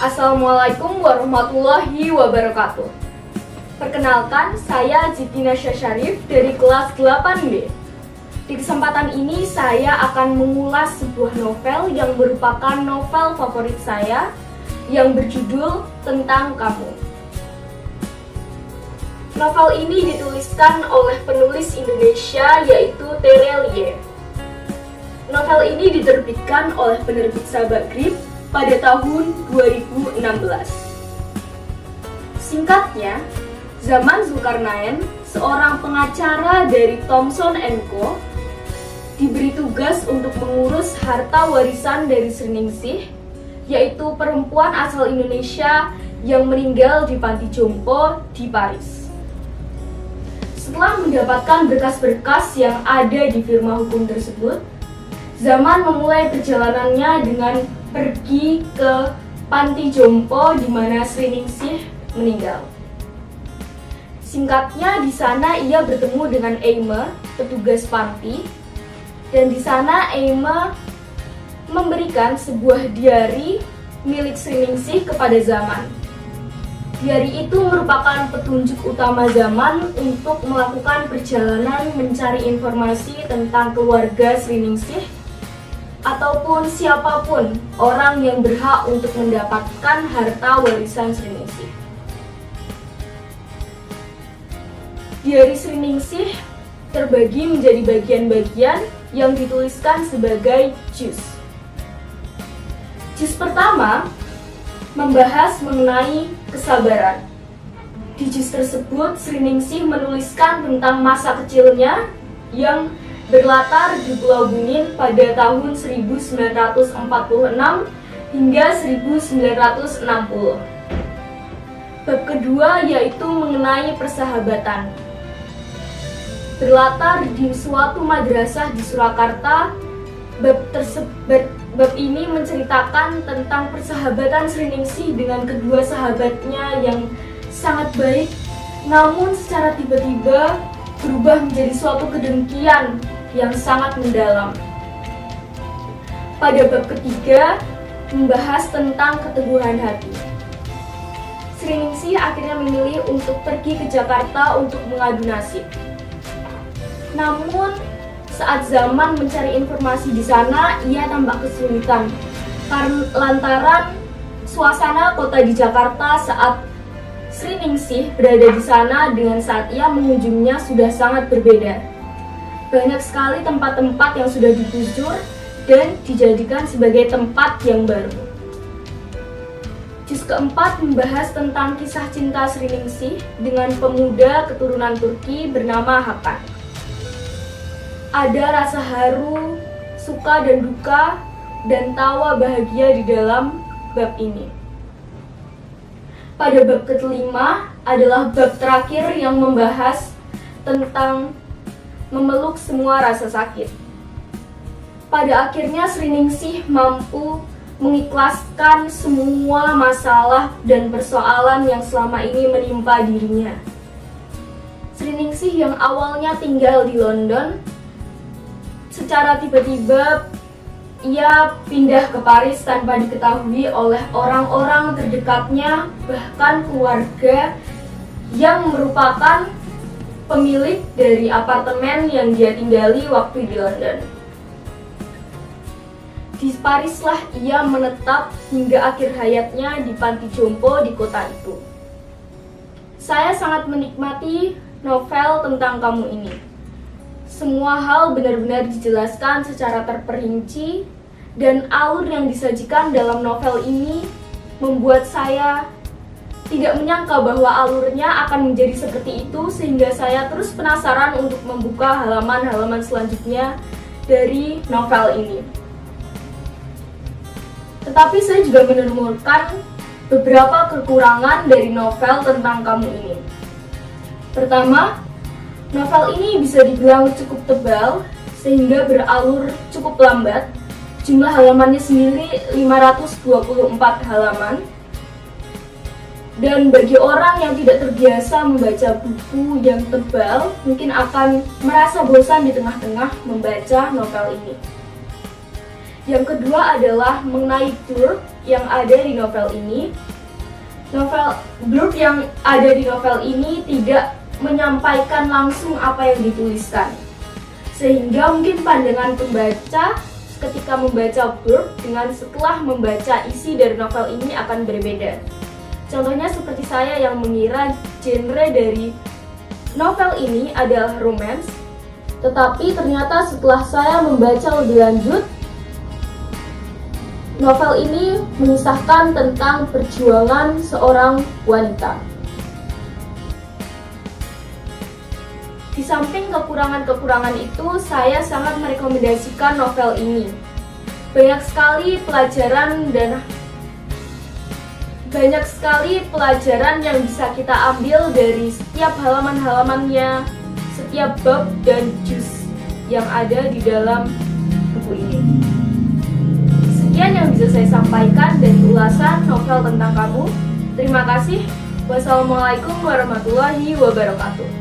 Assalamualaikum warahmatullahi wabarakatuh. Perkenalkan, saya Zitina Syarif dari kelas 8B. Di kesempatan ini saya akan mengulas sebuah novel yang merupakan novel favorit saya yang berjudul Tentang Kamu. Novel ini dituliskan oleh penulis Indonesia yaitu Tere Liye. Novel ini diterbitkan oleh penerbit Sabaghrib pada tahun 2016. Singkatnya, Zaman Zulkarnain, seorang pengacara dari Thomson & Co, diberi tugas untuk mengurus harta warisan dari Sriningsih, yaitu perempuan asal Indonesia yang meninggal di panti jompo di Paris. Setelah mendapatkan berkas-berkas yang ada di firma hukum tersebut, Zaman memulai perjalanannya dengan pergi ke panti jompo di mana Sriningsih meninggal. Singkatnya, di sana ia bertemu dengan Eime, petugas panti, dan di sana Eime memberikan sebuah diari milik Sriningsih kepada Zaman. Diari itu merupakan petunjuk utama Zaman untuk melakukan perjalanan mencari informasi tentang keluarga Sriningsih ataupun siapapun orang yang berhak untuk mendapatkan harta warisan Sriningsih. Diari Sriningsih terbagi menjadi bagian-bagian yang dituliskan sebagai juz. Juz pertama membahas mengenai kesabaran. Di juz tersebut, Sriningsih menuliskan tentang masa kecilnya yang berlatar di Pulau Bunin pada tahun 1946 hingga 1960. Bab kedua yaitu mengenai persahabatan. Berlatar di suatu madrasah di Surakarta, bab ini menceritakan tentang persahabatan Sriningsih dengan kedua sahabatnya yang sangat baik, namun secara tiba-tiba berubah menjadi suatu kedengkian yang sangat mendalam. Pada bab ketiga, membahas tentang keteguhan hati. Sriningsih akhirnya memilih untuk pergi ke Jakarta untuk mengadu nasib. Namun, saat Zaman mencari informasi di sana, ia tampak kesulitan lantaran suasana kota di Jakarta saat Sriningsih berada di sana dengan saat ia mengunjunginya sudah sangat berbeda. Banyak sekali tempat-tempat yang sudah digusur dan dijadikan sebagai tempat yang baru. Juz keempat membahas tentang kisah cinta Sriningsih dengan pemuda keturunan Turki bernama Hakan. Ada rasa haru, suka dan duka, dan tawa bahagia di dalam bab ini. Pada bab kelima adalah bab terakhir yang membahas tentang memeluk semua rasa sakit. Pada akhirnya Sriningsih mampu mengikhlaskan semua masalah dan persoalan yang selama ini menimpa dirinya. Sriningsih yang awalnya tinggal di London, secara tiba-tiba ia pindah ke Paris tanpa diketahui oleh orang-orang terdekatnya, bahkan keluarga yang merupakan pemilik dari apartemen yang dia tinggali waktu di London. Di Parislah ia menetap hingga akhir hayatnya di panti jompo di kota itu. Saya sangat menikmati novel Tentang Kamu ini. Semua hal benar-benar dijelaskan secara terperinci, dan alur yang disajikan dalam novel ini membuat saya tidak menyangka bahwa alurnya akan menjadi seperti itu, sehingga saya terus penasaran untuk membuka halaman-halaman selanjutnya dari novel ini. Tetapi saya juga menemukan beberapa kekurangan dari novel Tentang Kamu ini. Pertama, novel ini bisa dibilang cukup tebal sehingga beralur cukup lambat. Jumlah halamannya sendiri 524 halaman. Dan bagi orang yang tidak terbiasa membaca buku yang tebal, mungkin akan merasa bosan di tengah-tengah membaca novel ini. Yang kedua adalah mengenai tur yang ada di novel ini. Blurb yang ada di novel ini tidak menyampaikan langsung apa yang dituliskan, sehingga mungkin pandangan pembaca ketika membaca blurb dengan setelah membaca isi dari novel ini akan berbeda. Contohnya seperti saya yang mengira genre dari novel ini adalah romance, tetapi ternyata setelah saya membaca lebih lanjut, novel ini mengisahkan tentang perjuangan seorang wanita. Di samping kekurangan-kekurangan itu, saya sangat merekomendasikan novel ini. Banyak sekali pelajaran yang bisa kita ambil dari setiap halaman-halamannya, setiap bab dan juz yang ada di dalam buku ini. Sekian yang bisa saya sampaikan dari ulasan novel tentang kamu. Terima kasih. Wassalamualaikum warahmatullahi wabarakatuh.